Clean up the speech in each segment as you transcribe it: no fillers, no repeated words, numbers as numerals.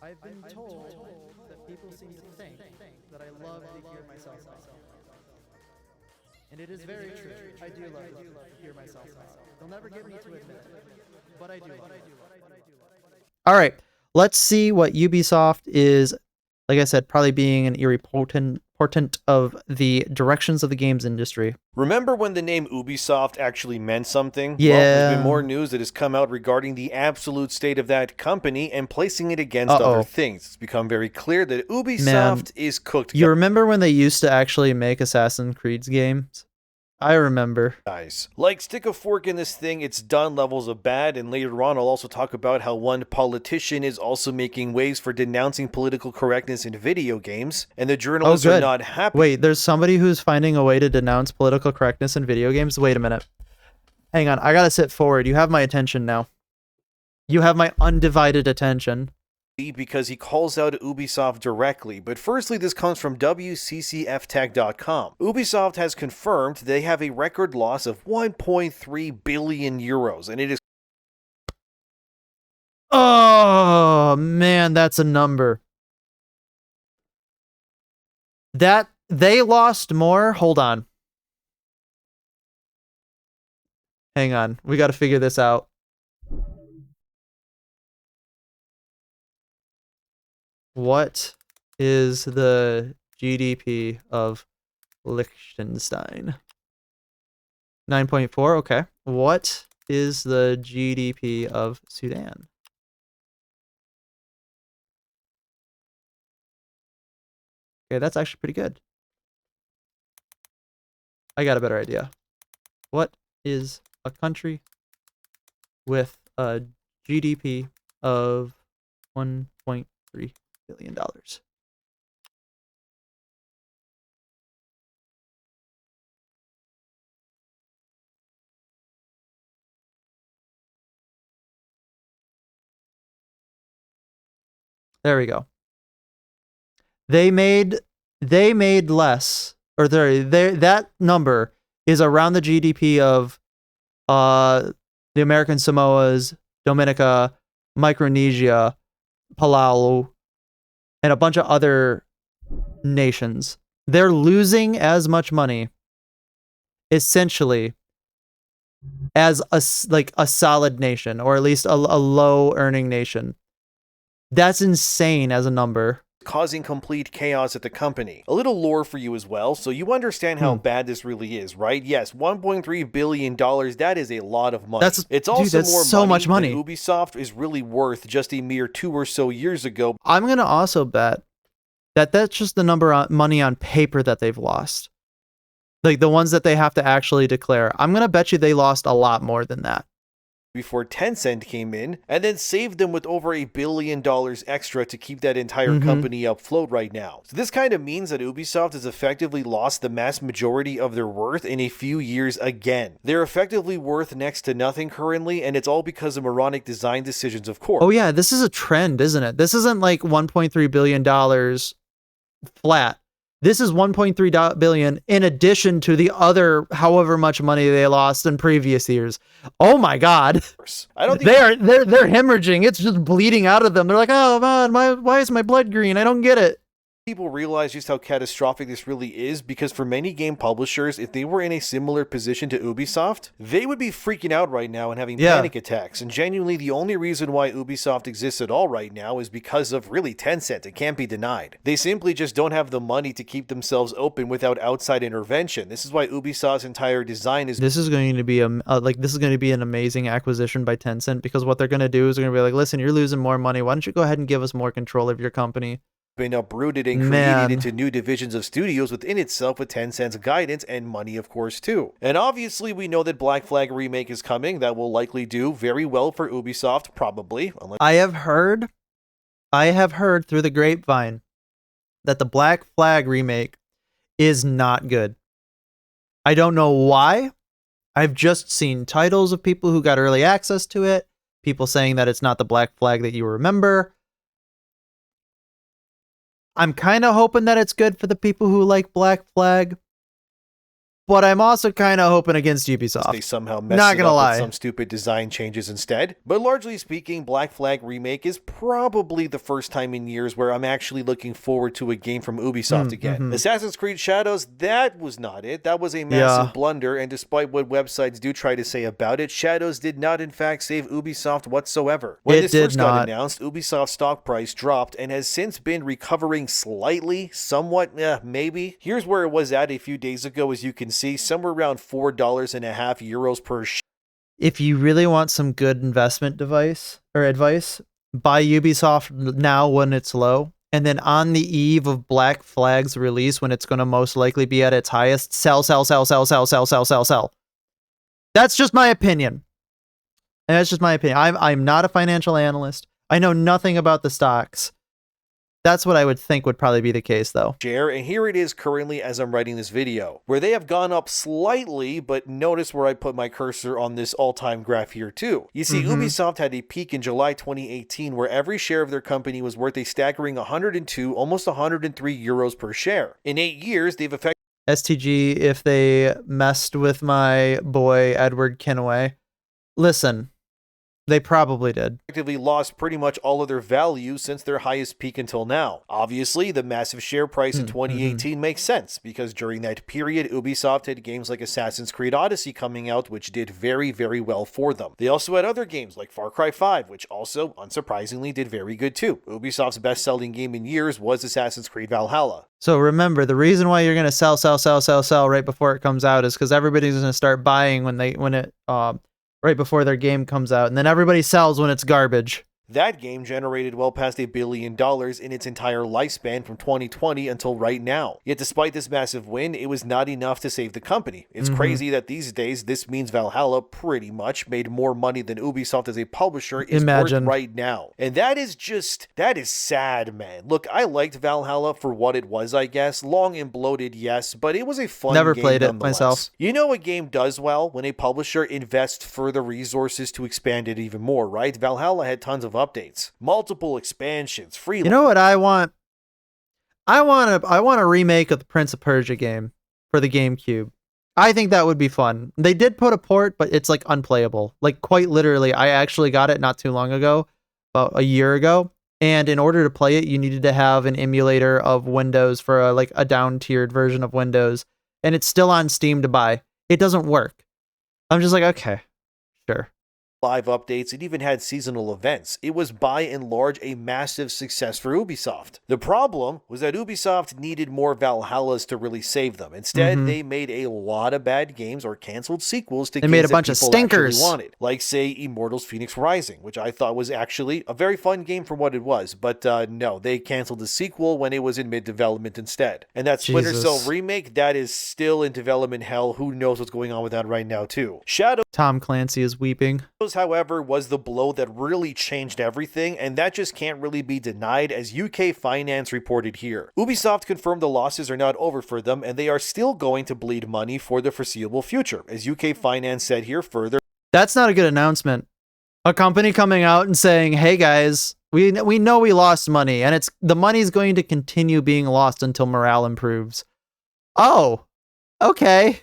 I've been told that people seem to think that I love to hear myself talk. And it is very true. I do love to hear myself talk. They'll never get me to admit it, but I do. All right, let's see what Ubisoft is, like I said, probably being an eerie portent of the directions of the games industry. Remember when the name Ubisoft actually meant something? Yeah. Well, there's been more news that has come out regarding the absolute state of that company and placing it against other things. It's become very clear that Ubisoft is cooked. You remember when they used to actually make Assassin's Creed games? I remember. Guys, like, stick a fork in this thing, it's done levels of bad, and later on I'll also talk about how one politician is also making waves for denouncing political correctness in video games, and the journalists are not happy. Wait, there's somebody who's finding a way to denounce political correctness in video games? Wait a minute. Hang on, I gotta sit forward. You have my attention now. You have my undivided attention. Because he calls out Ubisoft directly, but firstly this comes from WCCFtech.com. Ubisoft has confirmed they have a record loss of 1.3 billion euros, and it is... Oh man, that's a number. That they lost more. Hold on. Hang on, we got to figure this out. What is the GDP of Liechtenstein? 9.4, okay. What is the GDP of Sudan? Okay, that's actually pretty good. I got a better idea. What is a country with a GDP of $1.3 billion? There we go. They made less, or that number is around the GDP of the American Samoas, Dominica, Micronesia, Palau, and a bunch of other nations. They're losing as much money, essentially, as a solid nation, or at least a low earning nation. That's insane as a number. Causing complete chaos at the company. A little lore for you as well, so you understand how bad this really is, right? Yes, $1.3 billion, that is a lot of money. It's also more much money than Ubisoft is really worth just a mere 2 or so years ago. I'm going to also bet that that's just the number of money on paper that they've lost. Like the ones that they have to actually declare. I'm going to bet you they lost a lot more than that. Before Tencent came in, and then saved them with over $1 billion extra to keep that entire company afloat right now. So this kind of means that Ubisoft has effectively lost the mass majority of their worth in a few years again. They're effectively worth next to nothing currently, and it's all because of moronic design decisions, of course. Oh yeah, this is a trend, isn't it? This isn't like $1.3 billion flat. This is 1.3 billion in addition to the other however much money they lost in previous years. Oh my God. I don't think they're hemorrhaging. It's just bleeding out of them. They're like, "Oh man, why is my blood green? I don't get it." People realize just how catastrophic this really is, because for many game publishers, if they were in a similar position to Ubisoft, they would be freaking out right now and having panic attacks. And genuinely, the only reason why Ubisoft exists at all right now is because of really Tencent. It can't be denied. They simply just don't have the money to keep themselves open without outside intervention. This is why Ubisoft's entire design is... This is going to be an amazing acquisition by Tencent, because what they're going to do is they're going to be like, listen, you're losing more money. Why don't you go ahead and give us more control of your company? Been uprooted and created into new divisions of studios within itself with Tencent's guidance and money, of course, too. And obviously, we know that Black Flag Remake is coming. That will likely do very well for Ubisoft, probably. I have heard through the grapevine that the Black Flag Remake is not good. I don't know why. I've just seen titles of people who got early access to it, people saying that it's not the Black Flag that you remember. I'm kind of hoping that it's good for the people who like Black Flag, but I'm also kind of hoping against They Ubisoft. somehow mess Not it gonna up lie. with some stupid design changes instead. But largely speaking, Black Flag Remake is probably the first time in years where I'm actually looking forward to a game from Ubisoft again. Assassin's Creed Shadows, that was not it. That was a massive blunder, and despite what websites do try to say about it, Shadows did not in fact save Ubisoft whatsoever. When this first got announced, Ubisoft's stock price dropped and has since been recovering slightly, somewhat, maybe. Here's where it was at a few days ago, as you can see, somewhere around €4.50 per share. If you really want some good investment advice, buy Ubisoft now when it's low, and then on the eve of Black Flag's release, when it's going to most likely be at its highest, sell. That's just my opinion. I'm not a financial analyst. I know nothing about the stocks. That's what I would think would probably be the case, though. And here it is currently as I'm writing this video, where they have gone up slightly, but notice where I put my cursor on this all-time graph here too. You see, Ubisoft had a peak in July 2018 where every share of their company was worth a staggering 102, almost €103 per share. In 8 years, they've effectively STG, if they messed with my boy Edward Kenway, listen. They probably did. Lost pretty much all of their value since their highest peak until now. Obviously, the massive share price in 2018 makes sense, because during that period, Ubisoft had games like Assassin's Creed Odyssey coming out, which did very, very well for them. They also had other games like Far Cry 5, which also, unsurprisingly, did very good too. Ubisoft's best-selling game in years was Assassin's Creed Valhalla. So remember, the reason why you're going to sell right before it comes out is because everybody's going to start buying right before their game comes out, and then everybody sells when it's garbage. That game generated well past $1 billion in its entire lifespan from 2020 until right now. Yet despite this massive win, it was not enough to save the company. It's crazy that these days this means Valhalla pretty much made more money than Ubisoft as a publisher is worth right now. And that is sad, man. Look, I liked Valhalla for what it was, I guess. Long and bloated, yes, but it was a fun game. Never played it myself. You know a game does well when a publisher invests further resources to expand it even more, right? Valhalla had tons of updates, multiple expansions, free. You know what I want? I want a remake of the Prince of Persia game for the GameCube. I think that would be fun. They did put a port, but it's like unplayable. Like quite literally, I actually got it not too long ago, about a year ago. And in order to play it, you needed to have an emulator of Windows for a down-tiered version of Windows. And it's still on Steam to buy. It doesn't work. I'm just like, okay, sure. Live updates, it even had seasonal events. It was by and large a massive success for Ubisoft. The problem was that Ubisoft needed more Valhallas to really save them. Instead, they made a lot of bad games or canceled sequels to games made a bunch of stinkers wanted, like say Immortals Phoenix Rising, which I thought was actually a very fun game for what it was, but no, they canceled the sequel when it was in mid-development instead. And that Splinter Cell remake, that is still in development hell. Who knows what's going on with that right now too. Shadow Tom Clancy is weeping. However, was the blow that really changed everything, and that just can't really be denied, as UK Finance reported here. Ubisoft confirmed the losses are not over for them, and they are still going to bleed money for the foreseeable future, as UK Finance said here further. That's not a good announcement. A company coming out and saying, hey guys, we know we lost money, and the money's going to continue being lost until morale improves. Oh, okay.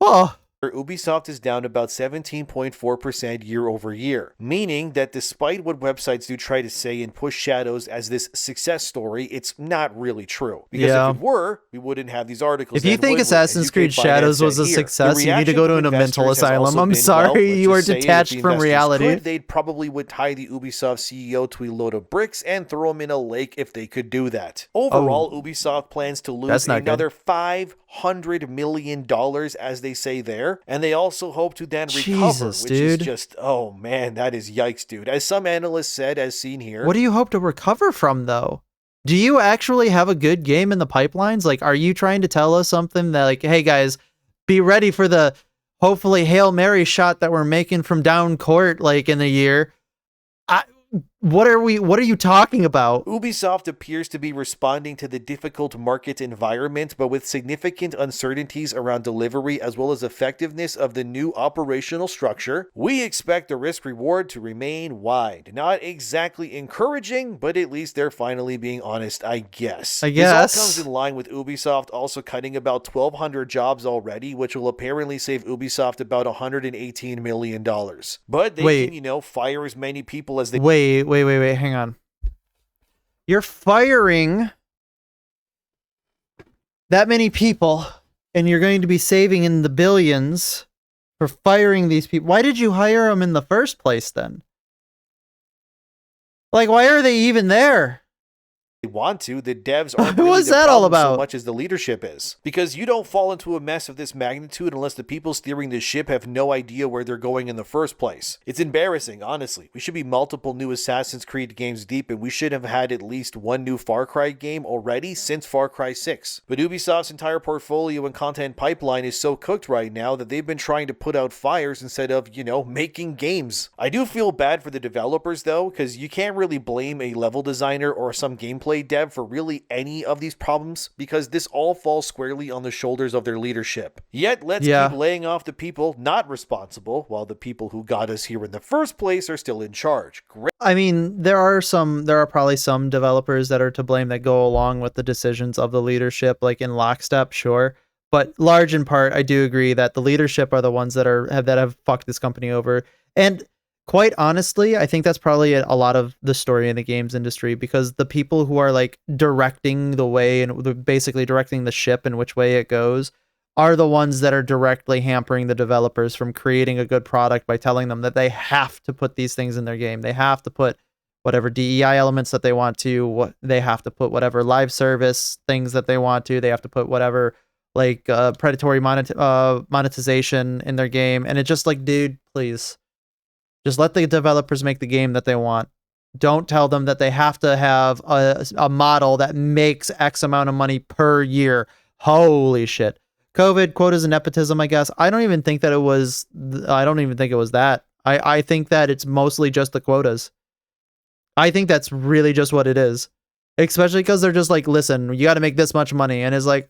Well, Ubisoft is down about 17.4% year over year, meaning that despite what websites do try to say and push Shadows as this success story, it's not really true. Because if it were, we wouldn't have these articles. If you think Assassin's Creed Shadows was a success, you need to go to a mental asylum. I'm sorry, you are detached from reality. They'd probably would tie the Ubisoft CEO to a load of bricks and throw him in a lake if they could do that. Overall, Ubisoft plans to lose another $500 million, as they say there. And they also hope to then recover, which is just, oh man, that is yikes, dude. As some analysts said, as seen here. What do you hope to recover from, though? Do you actually have a good game in the pipelines? Like, are you trying to tell us something that, like, hey guys, be ready for the hopefully Hail Mary shot that we're making from down court, like, in the year? What are you talking about? Ubisoft appears to be responding to the difficult market environment, but with significant uncertainties around delivery as well as effectiveness of the new operational structure. We expect the risk-reward to remain wide. Not exactly encouraging, but at least they're finally being honest, I guess. This all comes in line with Ubisoft also cutting about 1,200 jobs already, which will apparently save Ubisoft about $118 million. But they can, fire as many people as they... Wait, hang on. You're firing that many people, and you're going to be saving in the billions for firing these people. Why did you hire them in the first place, then? Like, why are they even there? Want to. The devs aren't really What's the that all about? So much as the leadership is. Because you don't fall into a mess of this magnitude unless the people steering the ship have no idea where they're going in the first place. It's embarrassing, honestly. We should be multiple new Assassin's Creed games deep, and we should have had at least one new Far Cry game already since Far Cry 6. But Ubisoft's entire portfolio and content pipeline is so cooked right now that they've been trying to put out fires instead of, making games. I do feel bad for the developers, though, because you can't really blame a level designer or some gameplay dev for really any of these problems, because this all falls squarely on the shoulders of their leadership. Yet let's keep laying off the people not responsible, while the people who got us here in the first place are still in charge. I mean, there are probably some developers that are to blame that go along with the decisions of the leadership, like in lockstep, sure. But large in part, I do agree that the leadership are the ones that have fucked this company over. And quite honestly, I think that's probably a lot of the story in the games industry, because the people who are like directing the way and basically directing the ship in which way it goes are the ones that are directly hampering the developers from creating a good product by telling them that they have to put these things in their game. They have to put whatever DEI elements that they want to, they have to put whatever live service things that they want to, they have to put whatever like predatory monetization in their game. And it's just like, dude, please. Just let the developers make the game that they want. Don't tell them that they have to have a model that makes X amount of money per year. Holy shit. COVID, quotas, and nepotism, I guess. I don't even think it was that. I think that it's mostly just the quotas. I think that's really just what it is. Especially because they're just like, listen, you got to make this much money. And it's like,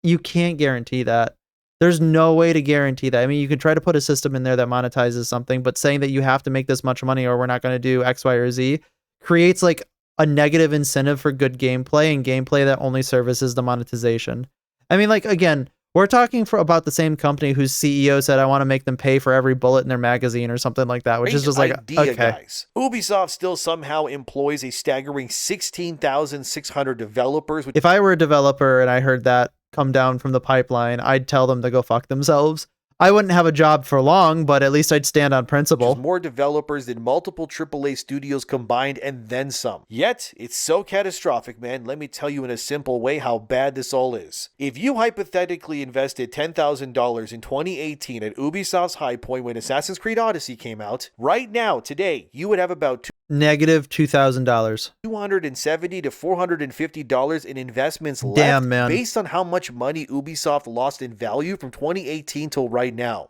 you can't guarantee that. There's no way to guarantee that. I mean, you can try to put a system in there that monetizes something, but saying that you have to make this much money or we're not going to do X, Y, or Z creates like a negative incentive for good gameplay, and gameplay that only services the monetization. I mean, like, again, we're talking about the same company whose CEO said, I want to make them pay for every bullet in their magazine or something like that, which is just like, okay. Guys. Ubisoft still somehow employs a staggering 16,600 developers. If I were a developer and I heard that come down from the pipeline, I'd tell them to go fuck themselves. I wouldn't have a job for long, but at least I'd stand on principle. There's more developers than multiple AAA studios combined and then some. Yet, it's so catastrophic, man. Let me tell you in a simple way how bad this all is. If you hypothetically invested $10,000 in 2018 at Ubisoft's high point when Assassin's Creed Odyssey came out, right now, today, you would have about negative $2,000. $270 to $450 in investments left. Damn, man. Based on how much money Ubisoft lost in value from 2018 till right now.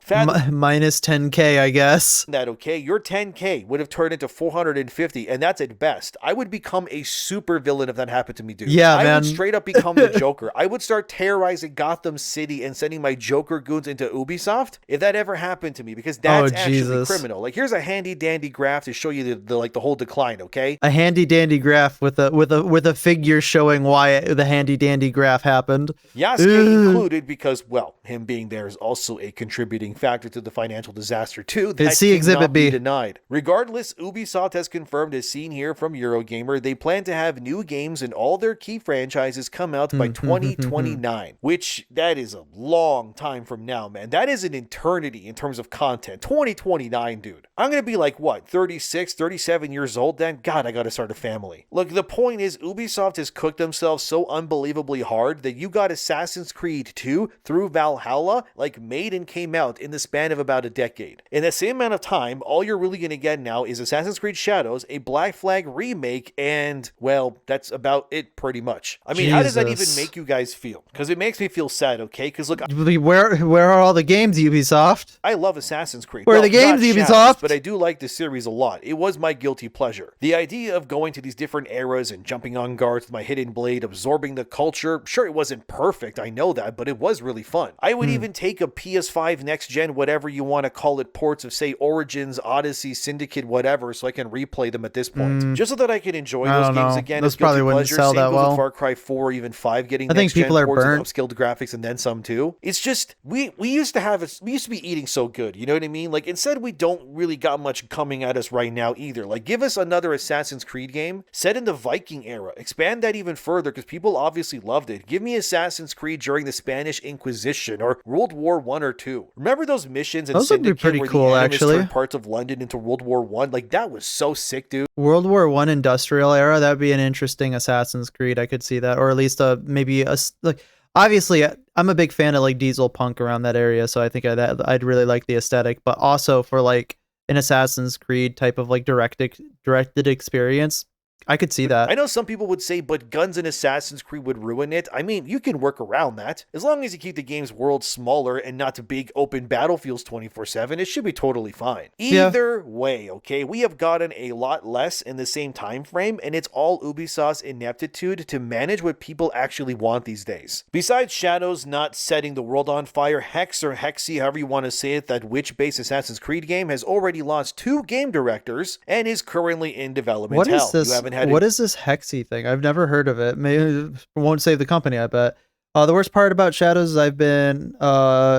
Minus 10K, I guess. That okay? Your 10K would have turned into 450, and that's at best. I would become a super villain if that happened to me, dude. Yeah, man. I would straight up become the Joker. I would start terrorizing Gotham City and sending my Joker goons into Ubisoft if that ever happened to me, because that's actually criminal. Like, here's a handy dandy graph to show you the whole decline, okay? A handy dandy graph with a figure showing why the handy dandy graph happened. Yasuke included, because, well, him being there is also a contributing factor to the financial disaster too. That see Exhibit B. Be denied. Regardless, Ubisoft has confirmed, as seen here from Eurogamer, they plan to have new games in all their key franchises come out by 2029, which that is a long time from now, man. That is an eternity in terms of content. 2029, dude. I'm gonna be like, what, 36, 37 years old then? God, I gotta start a family. Look, the point is, Ubisoft has cooked themselves so unbelievably hard that you got Assassin's Creed 2 through Valhalla, like, made and came out in the span of about a decade. In the same amount of time, all you're really gonna get now is Assassin's Creed Shadows, a Black Flag remake, and, well, that's about it pretty much. I mean, how does that even make you guys feel? Because it makes me feel sad, okay? Because look, where are all the games, Ubisoft? I love Assassin's Creed. Where are the games, Ubisoft? But I do like the series a lot. It was my guilty guilty pleasure. The idea of going to these different eras and jumping on guards with my hidden blade, absorbing the culture, sure, it wasn't perfect, I know that, but it was really fun. I would even take a PS5 next gen, whatever you want to call it, ports of say Origins, Odyssey, Syndicate, whatever, so I can replay them at this point, just so that I can enjoy those games again. Those probably wouldn't sell that well. Far Cry 4 or even 5 getting I think people are burnt. Upscaled graphics and then some too. It's just we used to be eating so good, you know what I mean? Like instead we don't really got much coming at us right now either. Like give us another Assassin's Creed game set in the Viking era. Expand that even further because people obviously loved it. Give me Assassin's Creed during the Spanish Inquisition or World War 1 or 2. Remember those missions in those would be pretty cool actually. Parts of London into World War 1? Like that was so sick, dude. World War 1 industrial era, that'd be an interesting Assassin's Creed. I could see that, or at least maybe a like. Obviously, I'm a big fan of like diesel punk around that area, so I think I'd really like the aesthetic. But also for like an Assassin's Creed type of like directed experience, I could see that. I know some people would say, but guns in Assassin's Creed would ruin it. I mean, you can work around that. As long as you keep the game's world smaller and not to big open battlefields 24/7, it should be totally fine. Either way, okay, we have gotten a lot less in the same time frame, and it's all Ubisoft's ineptitude to manage what people actually want these days. Besides Shadows not setting the world on fire, Hex or Hexy, however you want to say it, that witch-based Assassin's Creed game has already lost 2 game directors and is currently in development What hell. is this? What is this Hexy thing? I've never heard of it. Maybe it won't save the company, I bet. The worst part about Shadows is I've been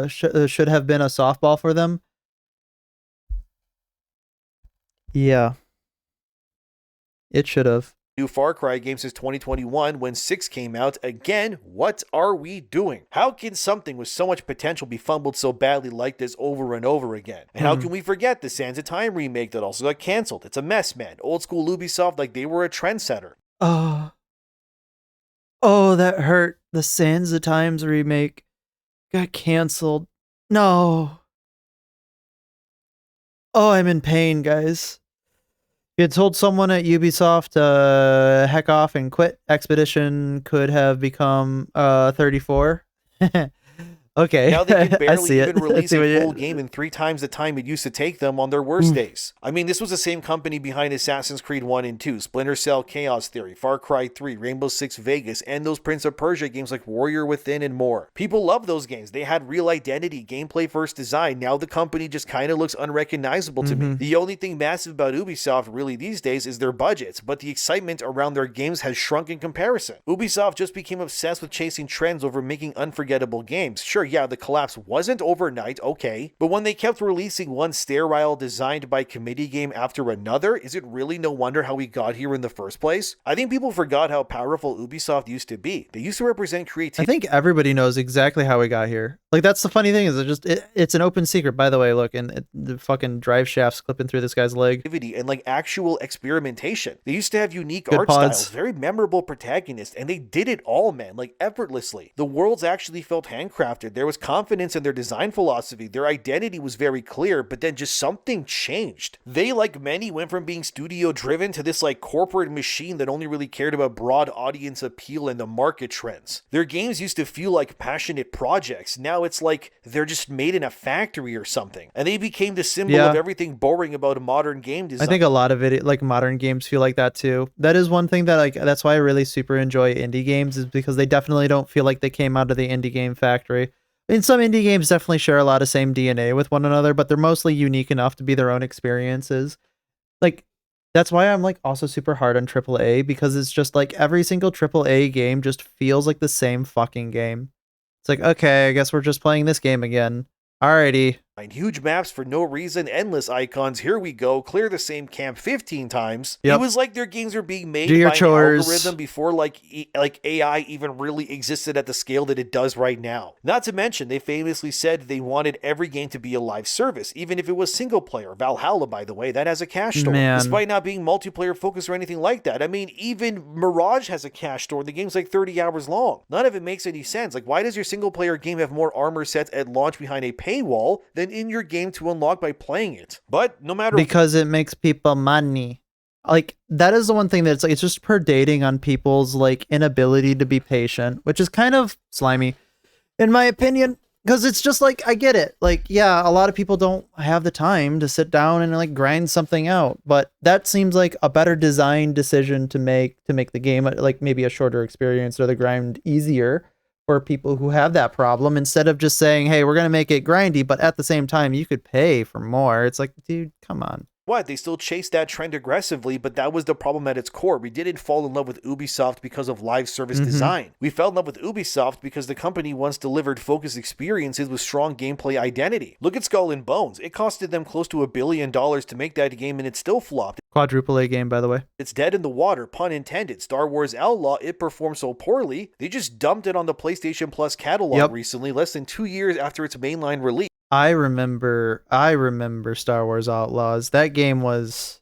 should have been a softball for them. Yeah. It should have. New Far Cry game since 2021 when 6 came out. Again, what are we doing? How can something with so much potential be fumbled so badly like this over and over again? And how can we forget the Sands of Time remake that also got cancelled? It's a mess, man. Old school Ubisoft like they were a trendsetter. Oh, that hurt. The Sands of Times remake got cancelled. No. Oh, I'm in pain, guys. You had told someone at Ubisoft heck off and quit, Expedition could have become 34. Okay. Now they can barely even it. release a full game in 3 times the time it used to take them on their worst days. I mean, this was the same company behind Assassin's Creed 1 and 2, Splinter Cell Chaos Theory, Far Cry 3, Rainbow Six Vegas, and those Prince of Persia games like Warrior Within and more. People love those games. They had real identity, gameplay first design. Now the company just kind of looks unrecognizable to me. The only thing massive about Ubisoft really these days is their budgets, but the excitement around their games has shrunk in comparison. Ubisoft just became obsessed with chasing trends over making unforgettable games. Sure, yeah, the collapse wasn't overnight, okay, but when they kept releasing one sterile designed by committee game after another, is it really no wonder how we got here in the first place? I think people forgot how powerful Ubisoft used to be. They used to represent creativity. I think everybody knows exactly how we got here. Like, that's the funny thing is it's an open secret, by the way. Look, and the fucking drive shafts clipping through this guy's leg. And like actual experimentation. They used to have unique Good art pods. styles, very memorable protagonists, and they did it all, man, like effortlessly. The worlds actually felt handcrafted. There was confidence in their design philosophy. Their identity was very clear, but then just something changed. They, like many, went from being studio driven to this like corporate machine that only really cared about broad audience appeal and the market trends. Their games used to feel like passionate projects. Now it's like they're just made in a factory or something. And they became the symbol of everything boring about a modern game design. I think a lot of it, like modern games, feel like that too. That is one thing that that's why I really super enjoy indie games, is because they definitely don't feel like they came out of the indie game factory. And some indie games definitely share a lot of same DNA with one another, but they're mostly unique enough to be their own experiences. Like, that's why I'm like also super hard on AAA, because it's just like every single AAA game just feels like the same fucking game. It's like, okay, I guess we're just playing this game again. Alrighty. Huge maps for no reason, endless icons, here we go, clear the same camp 15 times. It was like their games were being made by an algorithm before like AI even really existed at the scale that it does right now. Not to mention, they famously said they wanted every game to be a live service, even if it was single player. Valhalla, by the way, that has a cache store. Despite not being multiplayer focused or anything like that. I mean, even Mirage has a cache store. The game's like 30 hours long. None of it makes any sense. Like, why does your single player game have more armor sets at launch behind a paywall than in your game to unlock by playing it? But no matter, because it makes people money. Like, that is the one thing that's like, it's just predating on people's like inability to be patient, which is kind of slimy in my opinion. Because it's just like, I get it. Like, yeah, a lot of people don't have the time to sit down and like grind something out, but that seems like a better design decision to make the game like maybe a shorter experience or the grind easier for people who have that problem, instead of just saying, hey, we're going to make it grindy, but at the same time, you could pay for more. It's like, dude, come on. What? They still chased that trend aggressively, but that was the problem at its core. We didn't fall in love with Ubisoft because of live service design. We fell in love with Ubisoft because the company once delivered focused experiences with strong gameplay identity. Look at Skull and Bones. It costed them close to $1 billion to make that game, and it still flopped. Quadruple A game, by the way. It's dead in the water, pun intended. Star Wars Outlaw, it performed so poorly, they just dumped it on the PlayStation Plus catalog recently, less than 2 years after its mainline release. I remember Star Wars Outlaws. That game was...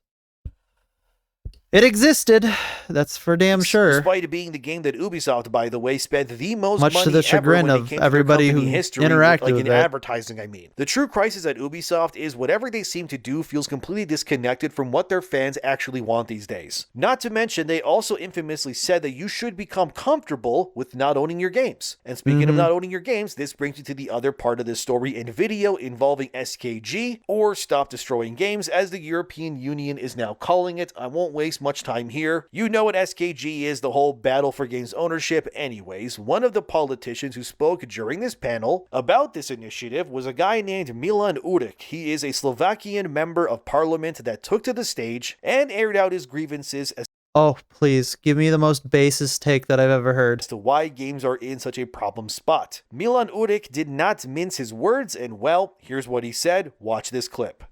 It existed. That's for damn sure. Despite it being the game that Ubisoft, by the way, spent the most much money to the chagrin of everybody who interacted with in it. advertising, I mean. The true crisis at Ubisoft is whatever they seem to do feels completely disconnected from what their fans actually want these days. Not to mention, they also infamously said that you should become comfortable with not owning your games. And speaking of not owning your games, this brings you to the other part of this story and video involving SKG, or Stop Destroying Games, as the European Union is now calling it. I won't waste much time here. You know what SKG is, the whole battle for games ownership. Anyways, one of the politicians who spoke during this panel about this initiative was a guy named Milan Uric. He is a Slovakian member of parliament that took to the stage and aired out his grievances as oh, please, give me the most basest take that I've ever heard. As to why games are in such a problem spot. Milan Uric did not mince his words, and well, here's what he said. Watch this clip.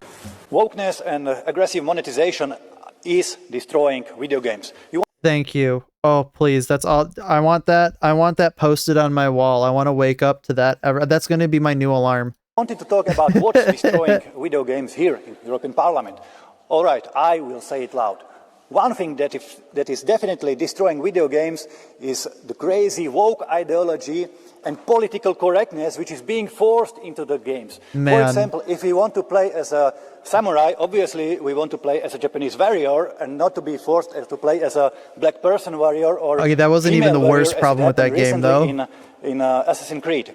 Wokeness and aggressive monetization is destroying video games. Thank you. Oh, please. That's all. I want that posted on my wall. I want to wake up to that. That's going to be my new alarm. I wanted to talk about what's destroying video games here in the European Parliament. All right, I will say it loud. One thing that is definitely destroying video games is the crazy woke ideology and political correctness which is being forced into the games. Man. For example, if we want to play as a samurai, obviously we want to play as a Japanese warrior and not to be forced to play as a black person warrior or okay, that wasn't even the worst problem with that game, though. In Assassin's Creed.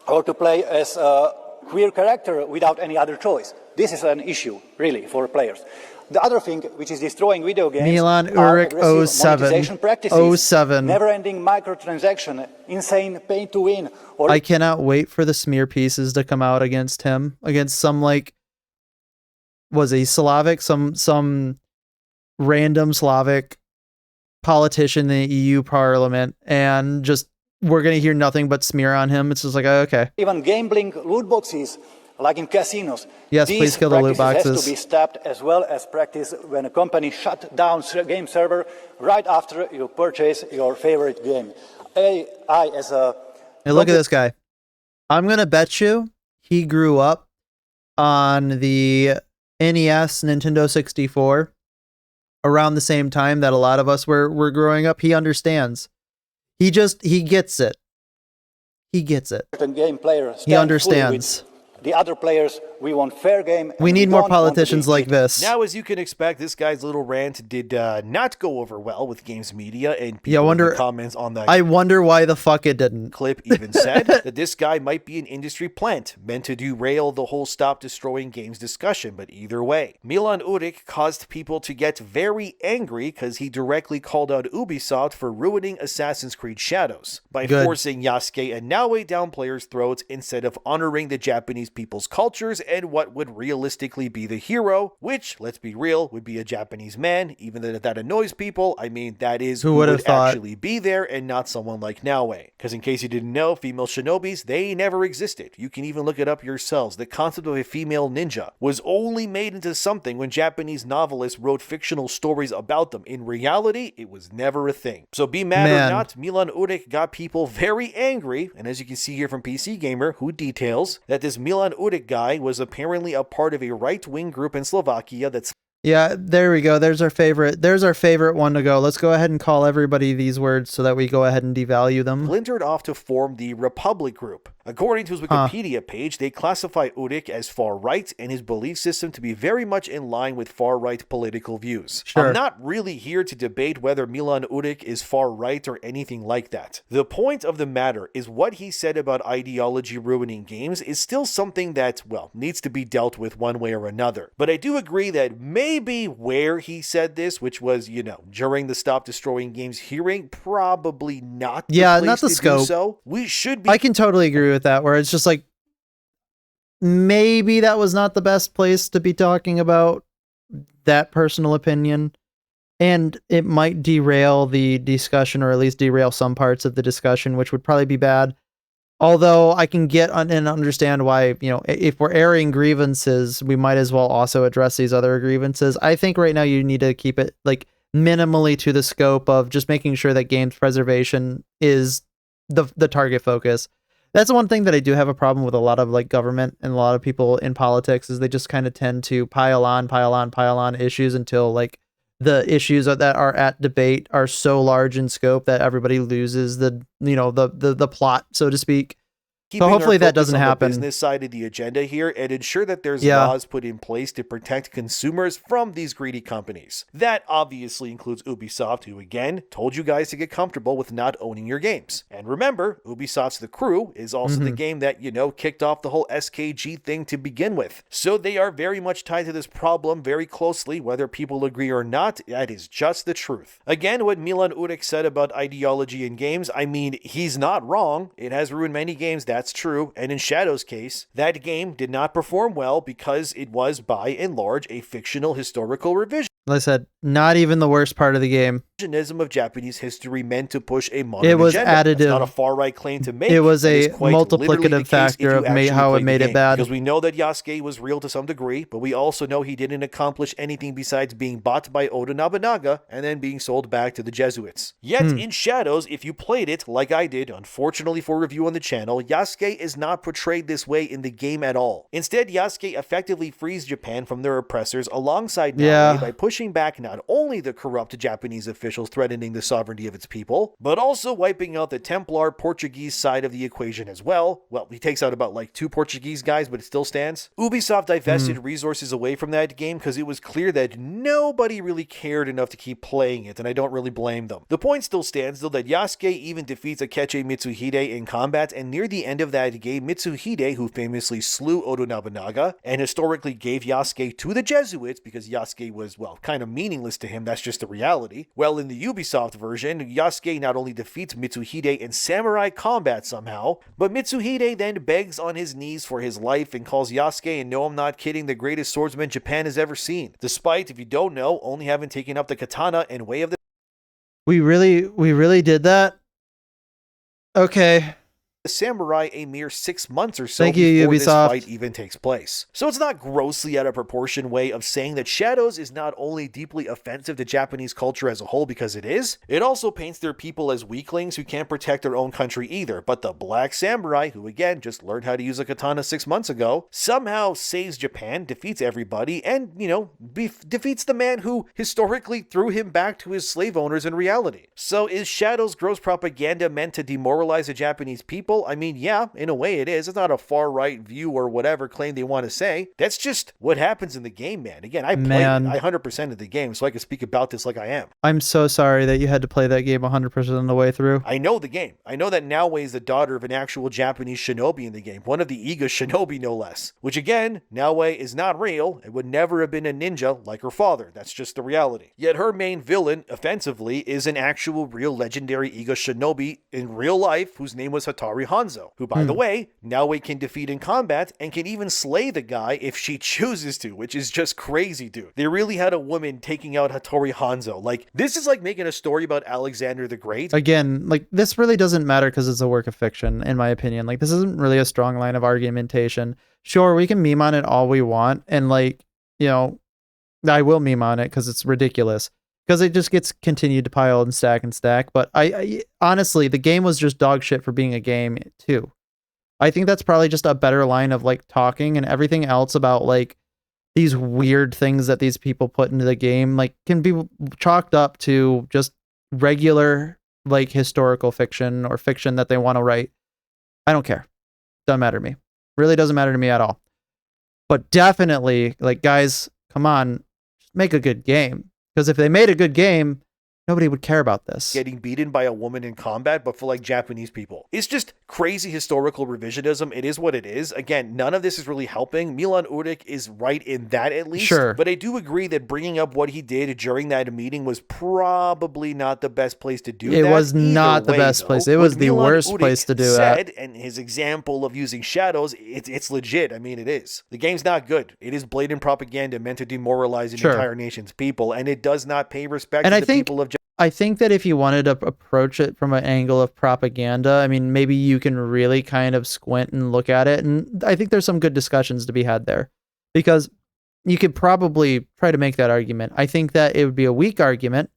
Or to play as a queer character without any other choice. This is an issue, really, for players. The other thing which is destroying video games Milan Uric are 07 practices, 07. never-ending microtransaction, insane pay to win. Or I cannot wait for the smear pieces to come out against him, against some like was he Slavic, some random Slavic politician in the EU Parliament, and just we're gonna hear nothing but smear on him. It's just like, okay. Even gambling loot boxes. Like in casinos, yes, please kill the loot boxes. Has to be stopped, as well as practice when a company shut down a game server right after you purchase your favorite game. Hey, look at this guy. I'm gonna bet you he grew up on the NES, Nintendo 64, around the same time that a lot of us were growing up. He understands. He gets it. He gets it. Game player he understands. The other players, we want fair game. We need more politicians like this. Now, as you can expect, this guy's little rant did not go over well with games media, and people in the comments on that. I wonder why the fuck it didn't. Clip even said that this guy might be an industry plant meant to derail the whole Stop Destroying Games discussion. But either way, Milan Uric caused people to get very angry because he directly called out Ubisoft for ruining Assassin's Creed Shadows by forcing Yasuke and Naoe down players' throats instead of honoring the Japanese people's cultures and what would realistically be the hero, which, let's be real, would be a Japanese man. Even though that annoys people, I mean, that is who would actually be there and not someone like Naoe. Because in case you didn't know, female shinobis, they never existed. You can even look it up yourselves. The concept of a female ninja was only made into something when Japanese novelists wrote fictional stories about them. In reality, it was never a thing. So be mad or not, Milan Uric got people very angry, and as you can see here from PC Gamer, who details that this Milan Uric guy was apparently a part of a right-wing group in Slovakia that's Yeah, there we go. There's our favorite. There's our favorite one to go. Let's go ahead and call everybody these words so that we go ahead and devalue them. Splintered off to form the Republic Group. According to his Wikipedia page, they classify Udik as far-right and his belief system to be very much in line with far-right political views. Sure. I'm not really here to debate whether Milan Udik is far-right or anything like that. The point of the matter is what he said about ideology ruining games is still something that, well, needs to be dealt with one way or another. But I do agree that maybe where he said this, which was, during the Stop Destroying Games hearing, probably not the place not the to scope. do so. We should be... I can totally agree with that, where it's just like, maybe that was not the best place to be talking about that personal opinion, and it might derail the discussion, or at least derail some parts of the discussion, which would probably be bad. Although I can get and understand why, if we're airing grievances, we might as well also address these other grievances. I think right now you need to keep it like minimally to the scope of just making sure that games preservation is the target focus. That's the one thing that I do have a problem with a lot of like government and a lot of people in politics, is they just kind of tend to pile on issues until like the issues that are at debate are so large in scope that everybody loses the plot, so to speak. So hopefully that doesn't happen. The business side of the agenda here, and ensure that there's laws put in place to protect consumers from these greedy companies. That obviously includes Ubisoft, who again told you guys to get comfortable with not owning your games. And remember, Ubisoft's The Crew is also the game that, kicked off the whole SKG thing to begin with. So they are very much tied to this problem very closely, whether people agree or not. That is just the truth. Again, what Milan Udik said about ideology in games, I mean, he's not wrong. It has ruined many games, that's true, and in Shadow's case, that game did not perform well because it was, by and large, a fictional historical revision. Like I said, not even the worst part of the game. Of Japanese history meant to push a modern It was agenda. additive. That's not a far-right claim to make. It was a quite multiplicative factor of how it made it bad. Because we know that Yasuke was real to some degree, but we also know he didn't accomplish anything besides being bought by Oda Nobunaga and then being sold back to the Jesuits. Yet in Shadows, if you played it like I did, unfortunately for review on the channel, Yasuke is not portrayed this way in the game at all. Instead, Yasuke effectively frees Japan from their oppressors alongside Naoe by pushing back not only the corrupt Japanese officials threatening the sovereignty of its people, but also wiping out the Templar Portuguese side of the equation as well. Well, he takes out about like 2 Portuguese guys, but it still stands. Ubisoft divested resources away from that game because it was clear that nobody really cared enough to keep playing it, and I don't really blame them. The point still stands though that Yasuke even defeats Akechi Mitsuhide in combat, and near the end of that game, Mitsuhide, who famously slew Oda Nobunaga and historically gave Yasuke to the Jesuits because Yasuke was, well, kind of meaningless to him, that's just the reality. Well, in the Ubisoft version, Yasuke not only defeats Mitsuhide in samurai combat somehow, but Mitsuhide then begs on his knees for his life and calls Yasuke, and no, I'm not kidding, the greatest swordsman Japan has ever seen, despite, if you don't know, only having taken up the katana in Way of the... We really did that? Okay. Samurai a mere 6 months or so Thank you, before Ubisoft. this fight even takes place. So it's not grossly out of proportion way of saying that Shadows is not only deeply offensive to Japanese culture as a whole, because it is, it also paints their people as weaklings who can't protect their own country either. But the Black Samurai, who again just learned how to use a katana 6 months ago, somehow saves Japan, defeats everybody, and, defeats the man who historically threw him back to his slave owners in reality. So is Shadows' gross propaganda meant to demoralize the Japanese people? I mean, yeah, in a way it is. It's not a far-right view or whatever claim they want to say. That's just what happens in the game, man. Again, I played it. I 100% of the game, so I can speak about this like I am. I'm so sorry that you had to play that game 100% of the way through. I know the game. I know that Naoe is the daughter of an actual Japanese shinobi in the game. One of the Iga shinobi, no less. Which again, Naoe is not real and would never have been a ninja like her father. That's just the reality. Yet her main villain, offensively, is an actual real legendary Iga shinobi in real life whose name was Hattori Hanzo, who, by the way, Naoe can defeat in combat and can even slay the guy if she chooses to, which is just crazy, dude. They really had a woman taking out Hattori Hanzo. Like, this is like making a story about Alexander the Great. Again, like, this really doesn't matter because it's a work of fiction, in my opinion. Like, this isn't really a strong line of argumentation. Sure, we can meme on it all we want, and, like, I will meme on it because it's ridiculous. Because it just gets continued to pile and stack. But I honestly, the game was just dog shit for being a game too. I think that's probably just a better line of like talking, and everything else about like these weird things that these people put into the game like can be chalked up to just regular like historical fiction or fiction that they want to write. I don't care. Doesn't matter to me. Really doesn't matter to me at all. But definitely, like, guys, come on, just make a good game. Because if they made a good game, nobody would care about this. Getting beaten by a woman in combat, but for like Japanese people. It's just crazy historical revisionism. It is what it is. Again, none of this is really helping. Milan Udic is right in that at least. Sure. But I do agree that bringing up what he did during that meeting was probably not the best place to do that. It was not the best place. It was the worst place to do that. And his example of using shadows, it's legit. I mean, it is. The game's not good. It is blatant propaganda meant to demoralize an entire nation's people, and it does not pay respect to the people of I think that if you wanted to approach it from an angle of propaganda, I mean, maybe you can really kind of squint and look at it. And I think there's some good discussions to be had there because you could probably try to make that argument. I think that it would be a weak argument,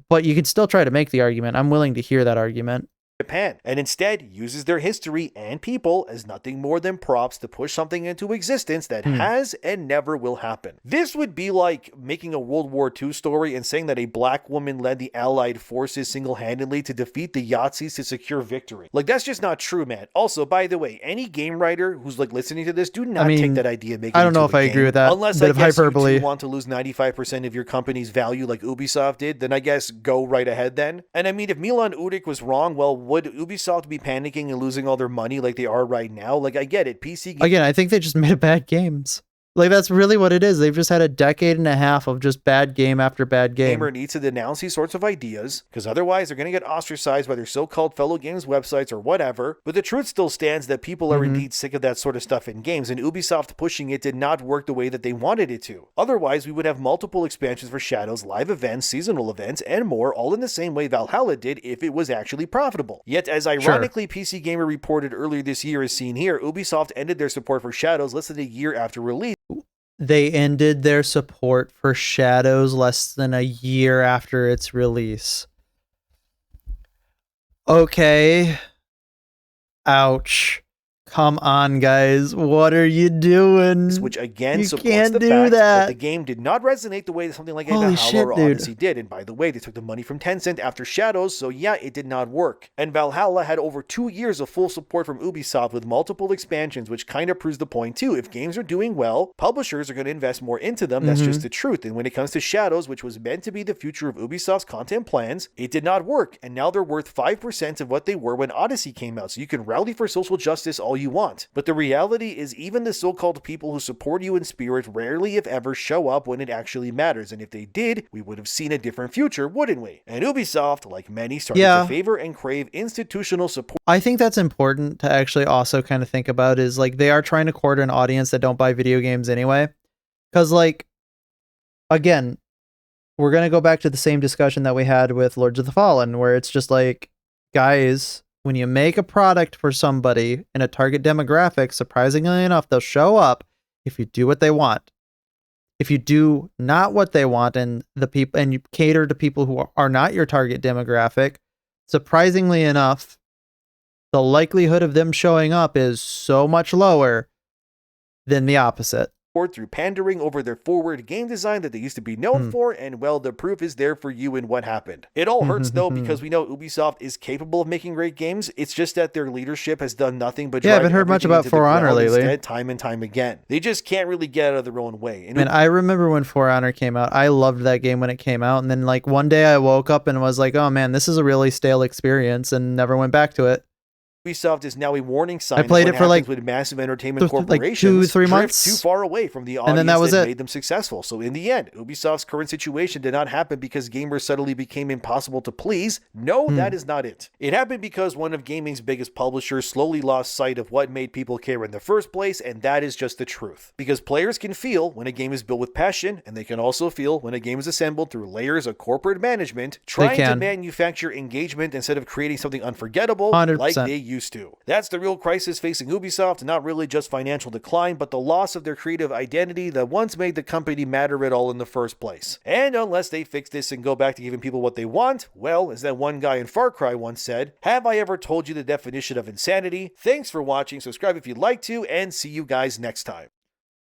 but you could still try to make the argument. I'm willing to hear that argument. Japan, and instead uses their history and people as nothing more than props to push something into existence that has and never will happen. This would be like making a World War II story and saying that a black woman led the Allied forces single-handedly to defeat the Yazidis to secure victory. Like, that's just not true, man. Also, by the way, any game writer who's like listening to this, do not take that idea and make it I don't know into if a I game. agree with that. Unless bit I of guess hyperbole. you want to lose 95% of your company's value like Ubisoft did, then I guess go right ahead then. And I mean, if Milan Udic was wrong, well, would Ubisoft be panicking and losing all their money like they are right now? Like, I get it. PC games. Again, I think they just made bad games. Like, that's really what it is. They've just had a decade and a half of just bad game after bad game. Gamer needs to denounce these sorts of ideas, because otherwise they're going to get ostracized by their so-called fellow games websites or whatever. But the truth still stands that people are indeed sick of that sort of stuff in games, and Ubisoft pushing it did not work the way that they wanted it to. Otherwise, we would have multiple expansions for Shadows, live events, seasonal events, and more, all in the same way Valhalla did if it was actually profitable. Yet, as ironically PC Gamer reported earlier this year as seen here, Ubisoft ended their support for Shadows less than a year after release. They ended their support for Shadows less than a year after its release. Okay. Ouch. Come on, guys. What are you doing? Which again you supports can't the do fact that the that. game did not resonate the way that something like Holy Valhalla shit, or dude. Odyssey did. And by the way, they took the money from Tencent after Shadows, so yeah, it did not work. And Valhalla had over 2 years of full support from Ubisoft with multiple expansions, which kind of proves the point too. If games are doing well, publishers are going to invest more into them. That's just the truth. And when it comes to Shadows, which was meant to be the future of Ubisoft's content plans, it did not work. And now they're worth 5% of what they were when Odyssey came out. So you can rally for social justice all you want. But the reality is even the so-called people who support you in spirit rarely, if ever, show up when it actually matters. And if they did, we would have seen a different future, wouldn't we? And Ubisoft, like many, started to favor and crave institutional support. I think that's important to actually also kind of think about is like they are trying to court an audience that don't buy video games anyway. Because like, again, we're going to go back to the same discussion that we had with Lords of the Fallen, where it's just like, guys, when you make a product for somebody in a target demographic, surprisingly enough, they'll show up if you do what they want. If you do not what they want and the people and you cater to people who are not your target demographic, surprisingly enough, the likelihood of them showing up is so much lower than the opposite. Through pandering over their forward game design that they used to be known for, and well, the proof is there for you in what happened. It all hurts though, because we know Ubisoft is capable of making great games. It's just that their leadership has done nothing but I haven't heard much about For Honor lately. Instead, time and time again. They just can't really get out of their own way. And I remember when For Honor came out, I loved that game when it came out, and then like one day I woke up and was like, oh man, this is a really stale experience, and never went back to it. Ubisoft is now a warning sign. I played it for like with massive entertainment corporations, like 2-3 months, too far away from the audience and then that was made them successful. So in the end, Ubisoft's current situation did not happen because gamers suddenly became impossible to please. No, that is not it. It happened because one of gaming's biggest publishers slowly lost sight of what made people care in the first place, and that is just the truth. Because players can feel when a game is built with passion, and they can also feel when a game is assembled through layers of corporate management, trying to manufacture engagement instead of creating something unforgettable 100%. like they used to. That's the real crisis facing Ubisoft, not really just financial decline, but the loss of their creative identity that once made the company matter at all in the first place. And unless they fix this and go back to giving people what they want, well, as that one guy in Far Cry once said, have I ever told you the definition of insanity? Thanks for watching, subscribe if you'd like to, and see you guys next time.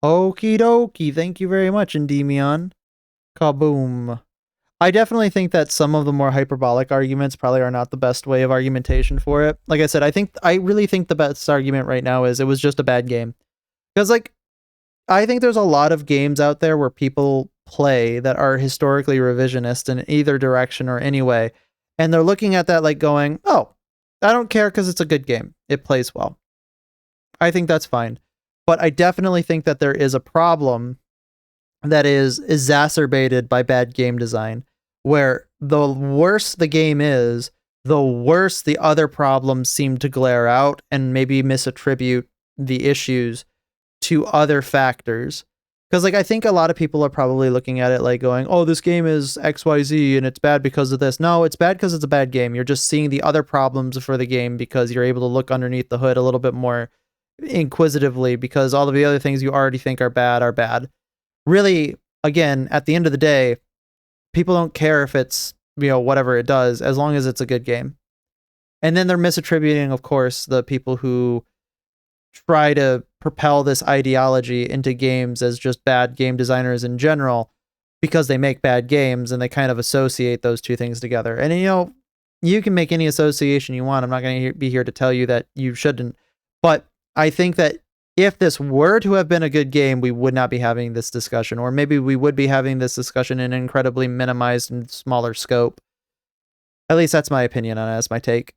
Okie dokie. Thank you very much, Endymion. Kaboom. I definitely think that some of the more hyperbolic arguments probably are not the best way of argumentation for it. Like I said, I really think the best argument right now is it was just a bad game. Because like I think there's a lot of games out there where people play that are historically revisionist in either direction or any way. And they're looking at that like going, oh, I don't care because it's a good game. It plays well. I think that's fine. But I definitely think that there is a problem that is exacerbated by bad game design, where the worse the game is, the worse the other problems seem to glare out and maybe misattribute the issues to other factors. Because like I think a lot of people are probably looking at it like going, oh, this game is XYZ and it's bad because of this. No, it's bad because it's a bad game. You're just seeing the other problems for the game because you're able to look underneath the hood a little bit more inquisitively, because all of the other things you already think are bad are bad. Really, again, at the end of the day, people don't care if it's, whatever it does, as long as it's a good game. And then they're misattributing, of course, the people who try to propel this ideology into games as just bad game designers in general, because they make bad games and they kind of associate those two things together. And you can make any association you want. I'm not going to be here to tell you that you shouldn't. But I think that if this were to have been a good game, we would not be having this discussion, or maybe we would be having this discussion in an incredibly minimized and smaller scope. At least that's my opinion on it. That's my take.